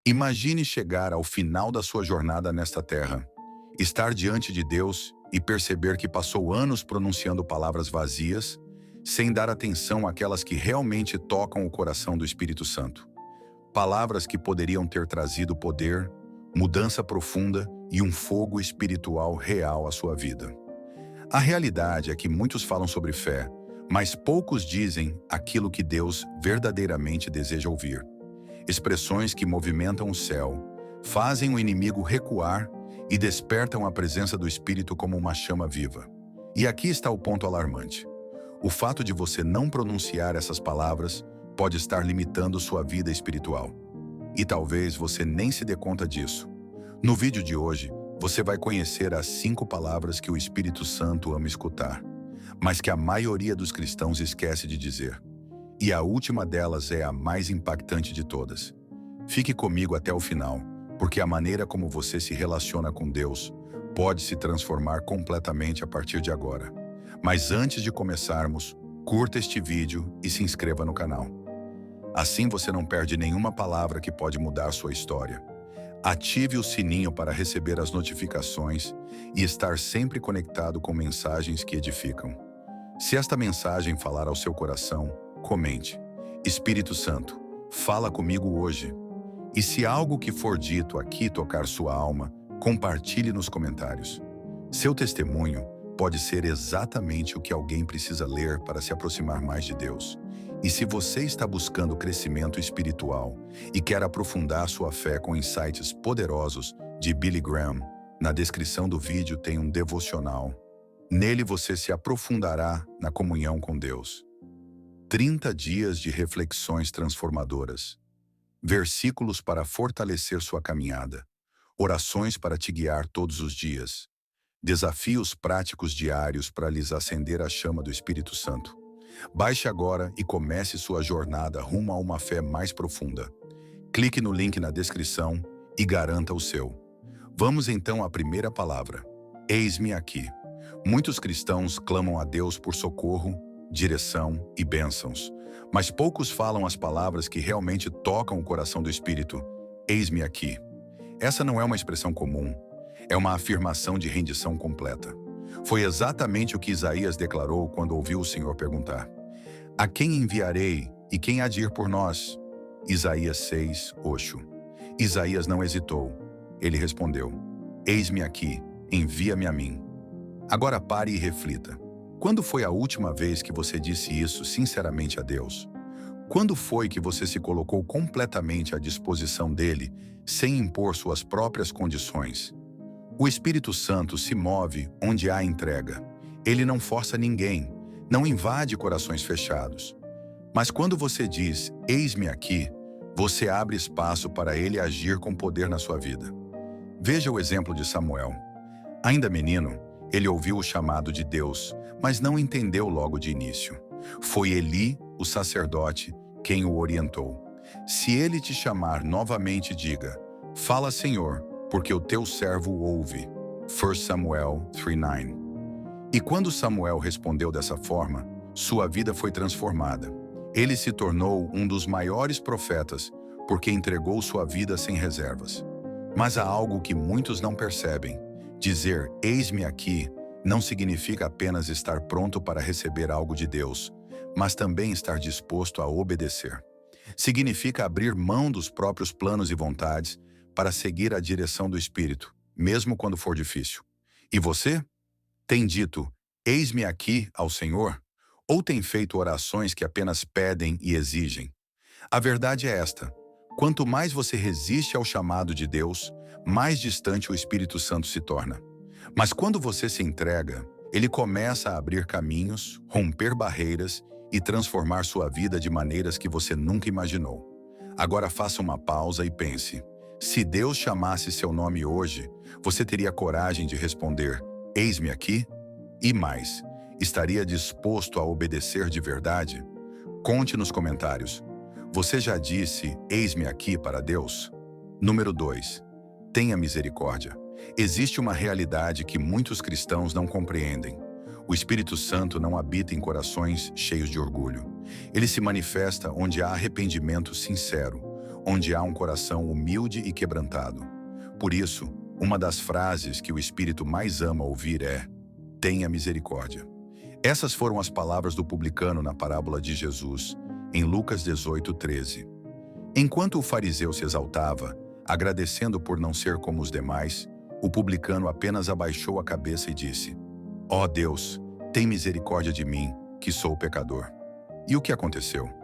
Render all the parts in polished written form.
Imagine chegar ao final da sua jornada nesta terra, estar diante de Deus e perceber que passou anos pronunciando palavras vazias, sem dar atenção àquelas que realmente tocam o coração do Espírito Santo. Palavras que poderiam ter trazido poder, mudança profunda e um fogo espiritual real à sua vida. A realidade é que muitos falam sobre fé, mas poucos dizem aquilo que Deus verdadeiramente deseja ouvir. Expressões que movimentam o céu, fazem o inimigo recuar e despertam a presença do Espírito como uma chama viva. E aqui está o ponto alarmante. O fato de você não pronunciar essas palavras pode estar limitando sua vida espiritual. E talvez você nem se dê conta disso. No vídeo de hoje, você vai conhecer as 5 palavras que o Espírito Santo ama escutar, mas que a maioria dos cristãos esquece de dizer. E a última delas é a mais impactante de todas. Fique comigo até o final, porque a maneira como você se relaciona com Deus pode se transformar completamente a partir de agora. Mas antes de começarmos, curta este vídeo e se inscreva no canal. Assim você não perde nenhuma palavra que pode mudar sua história. Ative o sininho para receber as notificações e estar sempre conectado com mensagens que edificam. Se esta mensagem falar ao seu coração, comente: Espírito Santo, fala comigo hoje. E se algo que for dito aqui tocar sua alma, compartilhe nos comentários. Seu testemunho pode ser exatamente o que alguém precisa ler para se aproximar mais de Deus. E se você está buscando crescimento espiritual e quer aprofundar sua fé com insights poderosos de Billy Graham, na descrição do vídeo tem um devocional. Nele você se aprofundará na comunhão com Deus. 30 dias de reflexões transformadoras. Versículos para fortalecer sua caminhada. Orações para te guiar todos os dias. Desafios práticos diários para lhes acender a chama do Espírito Santo. Baixe agora e comece sua jornada rumo a uma fé mais profunda. Clique no link na descrição e garanta o seu. Vamos então à primeira palavra. Eis-me aqui. Muitos cristãos clamam a Deus por socorro, direção e bênçãos, mas poucos falam as palavras que realmente tocam o coração do Espírito. Eis-me aqui. Essa não é uma expressão comum, é uma afirmação de rendição completa. Foi exatamente o que Isaías declarou quando ouviu o Senhor perguntar: a quem enviarei e quem há de ir por nós? Isaías 6:8. Isaías não hesitou. Ele respondeu: eis-me aqui, envia-me a mim. Agora pare e reflita. Quando foi a última vez que você disse isso sinceramente a Deus? Quando foi que você se colocou completamente à disposição dele, sem impor suas próprias condições? O Espírito Santo se move onde há entrega. Ele não força ninguém, não invade corações fechados. Mas quando você diz, eis-me aqui, você abre espaço para ele agir com poder na sua vida. Veja o exemplo de Samuel. Ainda menino, ele ouviu o chamado de Deus, mas não entendeu logo de início. Foi Eli, o sacerdote, quem o orientou. Se ele te chamar novamente, diga: fala, Senhor, porque o teu servo ouve. 1 Samuel 3:9. E quando Samuel respondeu dessa forma, sua vida foi transformada. Ele se tornou um dos maiores profetas, porque entregou sua vida sem reservas. Mas há algo que muitos não percebem. Dizer, eis-me aqui, não significa apenas estar pronto para receber algo de Deus, mas também estar disposto a obedecer. Significa abrir mão dos próprios planos e vontades para seguir a direção do Espírito, mesmo quando for difícil. E você? Tem dito, eis-me aqui ao Senhor? Ou tem feito orações que apenas pedem e exigem? A verdade é esta: quanto mais você resiste ao chamado de Deus, mais distante o Espírito Santo se torna. Mas quando você se entrega, ele começa a abrir caminhos, romper barreiras e transformar sua vida de maneiras que você nunca imaginou. Agora faça uma pausa e pense: se Deus chamasse seu nome hoje, você teria coragem de responder, eis-me aqui? E mais, estaria disposto a obedecer de verdade? Conte nos comentários. Você já disse, eis-me aqui para Deus? Número 2. Tenha misericórdia. Existe uma realidade que muitos cristãos não compreendem. O Espírito Santo não habita em corações cheios de orgulho. Ele se manifesta onde há arrependimento sincero, onde há um coração humilde e quebrantado. Por isso, uma das frases que o Espírito mais ama ouvir é: tenha misericórdia. Essas foram as palavras do publicano na parábola de Jesus, em Lucas 18:13. Enquanto o fariseu se exaltava, agradecendo por não ser como os demais, o publicano apenas abaixou a cabeça e disse: ó Deus, tem misericórdia de mim, que sou pecador. E o que aconteceu?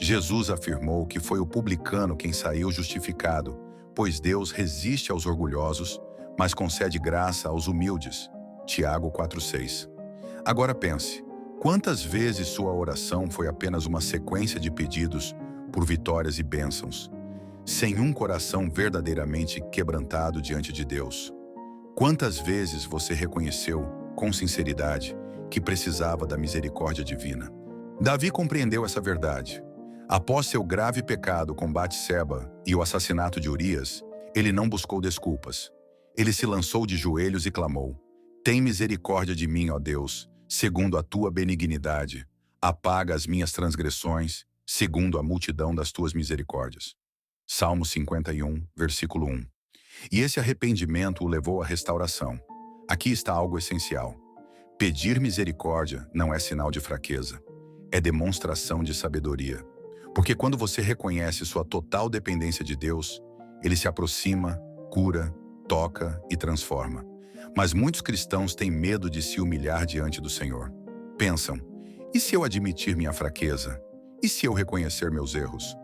Jesus afirmou que foi o publicano quem saiu justificado, pois Deus resiste aos orgulhosos, mas concede graça aos humildes. Tiago 4:6. Agora pense, quantas vezes sua oração foi apenas uma sequência de pedidos por vitórias e bênçãos, sem um coração verdadeiramente quebrantado diante de Deus? Quantas vezes você reconheceu, com sinceridade, que precisava da misericórdia divina? Davi compreendeu essa verdade. Após seu grave pecado com Batseba e o assassinato de Urias, ele não buscou desculpas. Ele se lançou de joelhos e clamou: tem misericórdia de mim, ó Deus, segundo a tua benignidade. Apaga as minhas transgressões, segundo a multidão das tuas misericórdias. Salmo 51, versículo 1. E esse arrependimento o levou à restauração. Aqui está algo essencial. Pedir misericórdia não é sinal de fraqueza, é demonstração de sabedoria. Porque quando você reconhece sua total dependência de Deus, Ele se aproxima, cura, toca e transforma. Mas muitos cristãos têm medo de se humilhar diante do Senhor. Pensam: e se eu admitir minha fraqueza? E se eu reconhecer meus erros?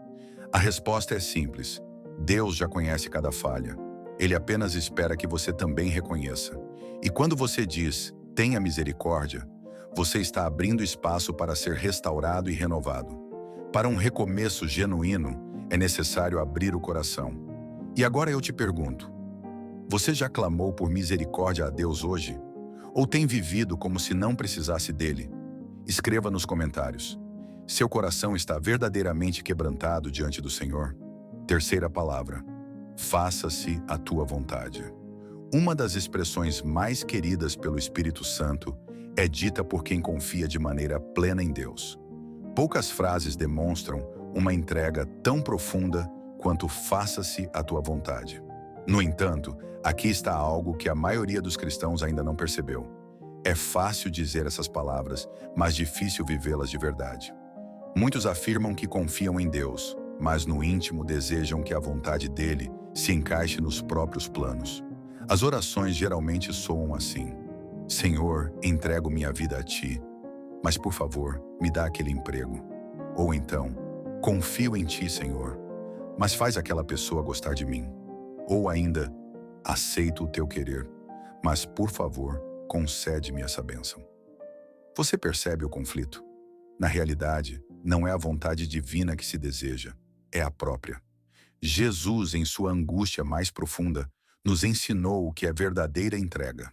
A resposta é simples. Deus já conhece cada falha. Ele apenas espera que você também reconheça. E quando você diz: tenha misericórdia, você está abrindo espaço para ser restaurado e renovado. Para um recomeço genuíno, é necessário abrir o coração. E agora eu te pergunto: você já clamou por misericórdia a Deus hoje? Ou tem vivido como se não precisasse dele? Escreva nos comentários. Seu coração está verdadeiramente quebrantado diante do Senhor? Terceira palavra: faça-se a tua vontade. Uma das expressões mais queridas pelo Espírito Santo é dita por quem confia de maneira plena em Deus. Poucas frases demonstram uma entrega tão profunda quanto faça-se a tua vontade. No entanto, aqui está algo que a maioria dos cristãos ainda não percebeu. É fácil dizer essas palavras, mas difícil vivê-las de verdade. Muitos afirmam que confiam em Deus, mas no íntimo desejam que a vontade dele se encaixe nos próprios planos. As orações geralmente soam assim: Senhor, entrego minha vida a ti, mas por favor, me dá aquele emprego. Ou então: confio em ti, Senhor, mas faz aquela pessoa gostar de mim. Ou ainda: aceito o teu querer, mas por favor, concede-me essa bênção. Você percebe o conflito? Na realidade, não é a vontade divina que se deseja, é a própria. Jesus, em sua angústia mais profunda, nos ensinou o que é verdadeira entrega.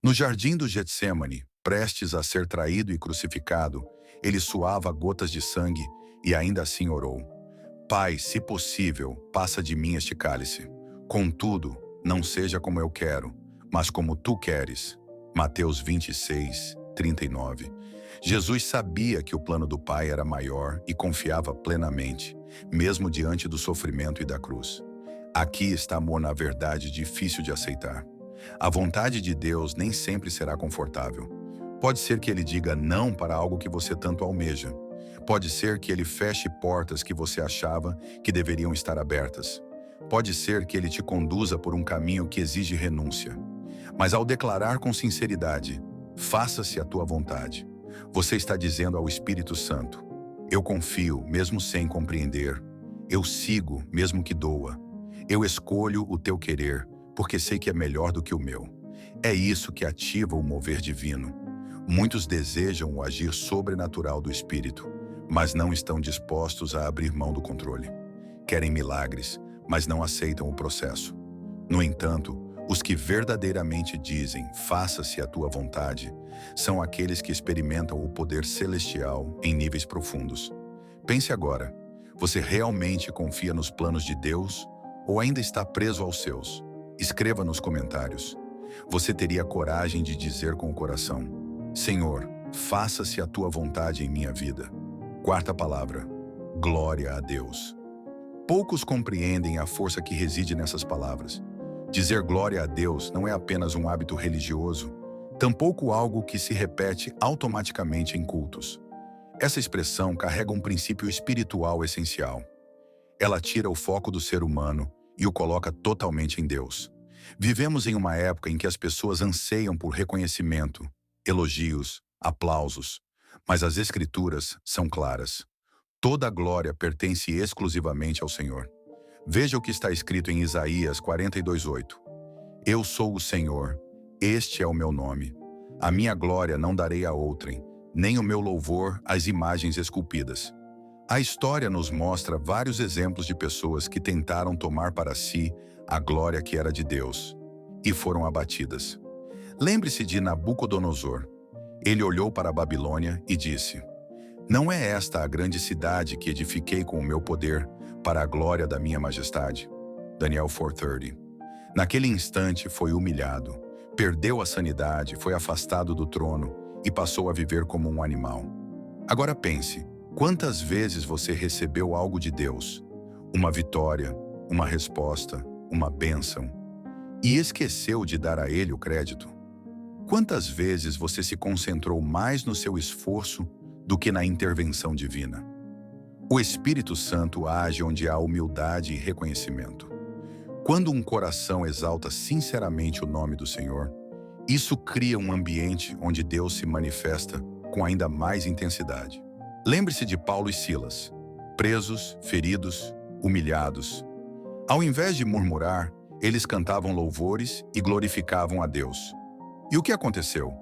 No jardim do Getsêmani, prestes a ser traído e crucificado, ele suava gotas de sangue e ainda assim orou: Pai, se possível, passa de mim este cálice. Contudo, não seja como eu quero, mas como tu queres. Mateus 26, 39. Jesus sabia que o plano do Pai era maior e confiava plenamente, mesmo diante do sofrimento e da cruz. Aqui está amor na verdade difícil de aceitar. A vontade de Deus nem sempre será confortável. Pode ser que Ele diga não para algo que você tanto almeja. Pode ser que Ele feche portas que você achava que deveriam estar abertas. Pode ser que Ele te conduza por um caminho que exige renúncia. Mas ao declarar com sinceridade: faça-se a tua vontade, você está dizendo ao Espírito Santo: eu confio, mesmo sem compreender. Eu sigo, mesmo que doa. Eu escolho o teu querer, porque sei que é melhor do que o meu. É isso que ativa o mover divino. Muitos desejam o agir sobrenatural do Espírito, mas não estão dispostos a abrir mão do controle. Querem milagres, mas não aceitam o processo. No entanto, os que verdadeiramente dizem: faça-se a tua vontade, são aqueles que experimentam o poder celestial em níveis profundos. Pense agora: você realmente confia nos planos de Deus ou ainda está preso aos seus? Escreva nos comentários. Você teria coragem de dizer com o coração: Senhor, faça-se a tua vontade em minha vida? Quarta palavra: glória a Deus. Poucos compreendem a força que reside nessas palavras. Dizer glória a Deus não é apenas um hábito religioso, tampouco algo que se repete automaticamente em cultos. Essa expressão carrega um princípio espiritual essencial. Ela tira o foco do ser humano e o coloca totalmente em Deus. Vivemos em uma época em que as pessoas anseiam por reconhecimento, elogios, aplausos, mas as Escrituras são claras. Toda a glória pertence exclusivamente ao Senhor. Veja o que está escrito em Isaías 42:8. Eu sou o Senhor, este é o meu nome. A minha glória não darei a outrem, nem o meu louvor às imagens esculpidas. A história nos mostra vários exemplos de pessoas que tentaram tomar para si a glória que era de Deus e foram abatidas. Lembre-se de Nabucodonosor. Ele olhou para a Babilônia e disse: Não é esta a grande cidade que edifiquei com o meu poder para a glória da minha majestade? Daniel 4:30. Naquele instante foi humilhado, perdeu a sanidade, foi afastado do trono e passou a viver como um animal. Agora pense, quantas vezes você recebeu algo de Deus? Uma vitória, uma resposta, uma bênção, e esqueceu de dar a Ele o crédito? Quantas vezes você se concentrou mais no seu esforço do que na intervenção divina? O Espírito Santo age onde há humildade e reconhecimento. Quando um coração exalta sinceramente o nome do Senhor, isso cria um ambiente onde Deus se manifesta com ainda mais intensidade. Lembre-se de Paulo e Silas, presos, feridos, humilhados. Ao invés de murmurar, eles cantavam louvores e glorificavam a Deus. E o que aconteceu?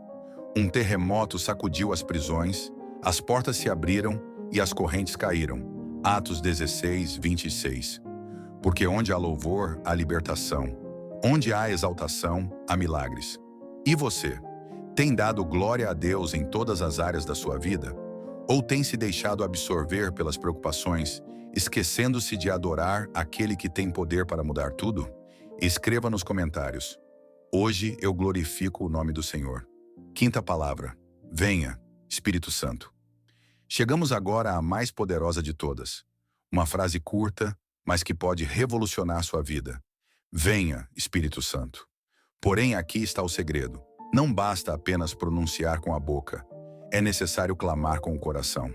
Um terremoto sacudiu as prisões, as portas se abriram e as correntes caíram. Atos 16:26. Porque onde há louvor, há libertação. Onde há exaltação, há milagres. E você? Tem dado glória a Deus em todas as áreas da sua vida? Ou tem se deixado absorver pelas preocupações, esquecendo-se de adorar aquele que tem poder para mudar tudo? Escreva nos comentários. Hoje eu glorifico o nome do Senhor. Quinta palavra. Venha, Espírito Santo. Chegamos agora à mais poderosa de todas. Uma frase curta, mas que pode revolucionar sua vida. Venha, Espírito Santo. Porém, aqui está o segredo. Não basta apenas pronunciar com a boca. É necessário clamar com o coração.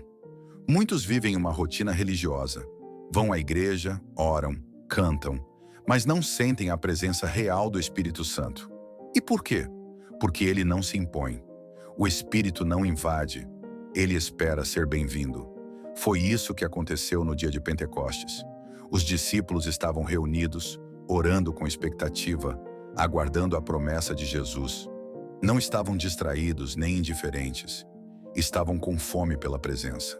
Muitos vivem uma rotina religiosa. Vão à igreja, oram, cantam, mas não sentem a presença real do Espírito Santo. E por quê? Porque ele não se impõe. O Espírito não invade. Ele espera ser bem-vindo. Foi isso que aconteceu no dia de Pentecostes. Os discípulos estavam reunidos, orando com expectativa, aguardando a promessa de Jesus. Não estavam distraídos nem indiferentes. Estavam com fome pela presença.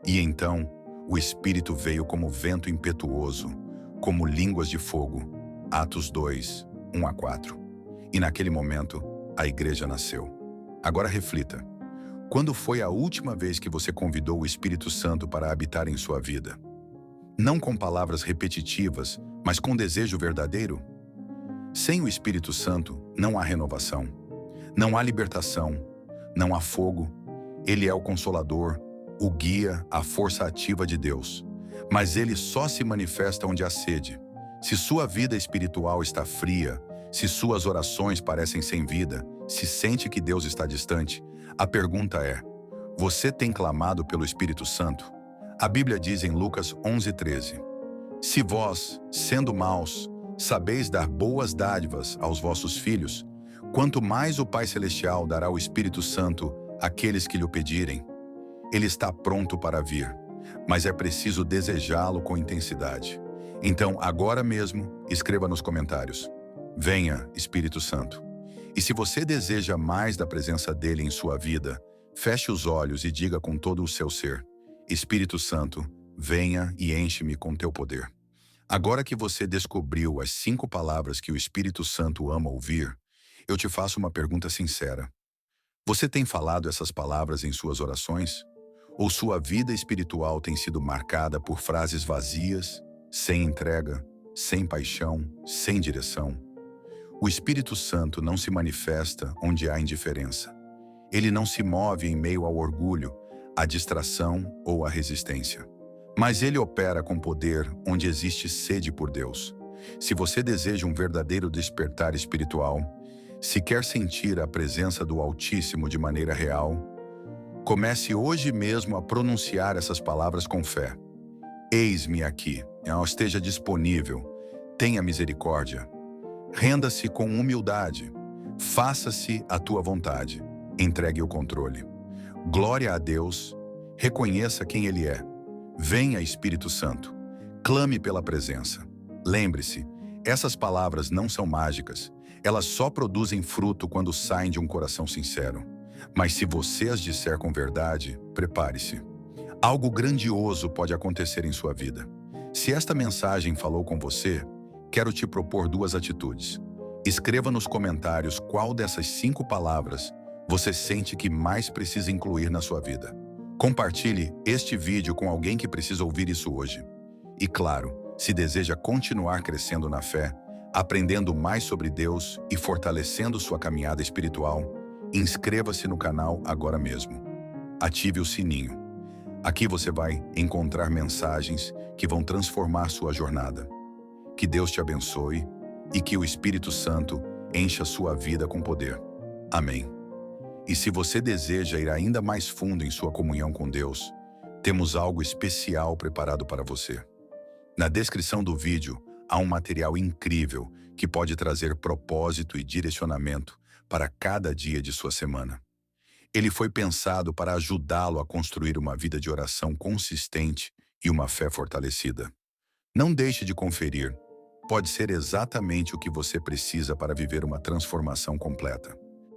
E então, o Espírito veio como vento impetuoso, como línguas de fogo. Atos 2:1-4. E naquele momento, a igreja nasceu. Agora reflita. Quando foi a última vez que você convidou o Espírito Santo para habitar em sua vida? Não com palavras repetitivas, mas com desejo verdadeiro? Sem o Espírito Santo, não há renovação, não há libertação, não há fogo. Ele é o Consolador, o guia, a força ativa de Deus. Mas ele só se manifesta onde há sede. Se sua vida espiritual está fria, se suas orações parecem sem vida, se sente que Deus está distante, a pergunta é: você tem clamado pelo Espírito Santo? A Bíblia diz em Lucas 11:13: Se vós, sendo maus, sabeis dar boas dádivas aos vossos filhos, quanto mais o Pai Celestial dará o Espírito Santo àqueles que lhe o pedirem. Ele está pronto para vir, mas é preciso desejá-lo com intensidade. Então, agora mesmo, escreva nos comentários: Venha, Espírito Santo. E se você deseja mais da presença dele em sua vida, feche os olhos e diga com todo o seu ser: Espírito Santo, venha e enche-me com teu poder. Agora que você descobriu as 5 palavras que o Espírito Santo ama ouvir, eu te faço uma pergunta sincera. Você tem falado essas palavras em suas orações? Ou sua vida espiritual tem sido marcada por frases vazias, sem entrega, sem paixão, sem direção? O Espírito Santo não se manifesta onde há indiferença. Ele não se move em meio ao orgulho, à distração ou à resistência. Mas ele opera com poder onde existe sede por Deus. Se você deseja um verdadeiro despertar espiritual, se quer sentir a presença do Altíssimo de maneira real, comece hoje mesmo a pronunciar essas palavras com fé. Eis-me aqui, esteja disponível, tenha misericórdia. Renda-se com humildade, faça-se a tua vontade, entregue o controle. Glória a Deus, reconheça quem Ele é. Venha, Espírito Santo, clame pela presença. Lembre-se, essas palavras não são mágicas, elas só produzem fruto quando saem de um coração sincero. Mas se você as disser com verdade, prepare-se. Algo grandioso pode acontecer em sua vida. Se esta mensagem falou com você, quero te propor 2 atitudes. Escreva nos comentários qual dessas 5 palavras você sente que mais precisa incluir na sua vida. Compartilhe este vídeo com alguém que precisa ouvir isso hoje. E claro, se deseja continuar crescendo na fé, aprendendo mais sobre Deus e fortalecendo sua caminhada espiritual, inscreva-se no canal agora mesmo. Ative o sininho. Aqui você vai encontrar mensagens que vão transformar sua jornada. Que Deus te abençoe e que o Espírito Santo encha sua vida com poder. Amém. E se você deseja ir ainda mais fundo em sua comunhão com Deus, temos algo especial preparado para você. Na descrição do vídeo há um material incrível que pode trazer propósito e direcionamento para cada dia de sua semana. Ele foi pensado para ajudá-lo a construir uma vida de oração consistente e uma fé fortalecida. Não deixe de conferir. Pode ser exatamente o que você precisa para viver uma transformação completa.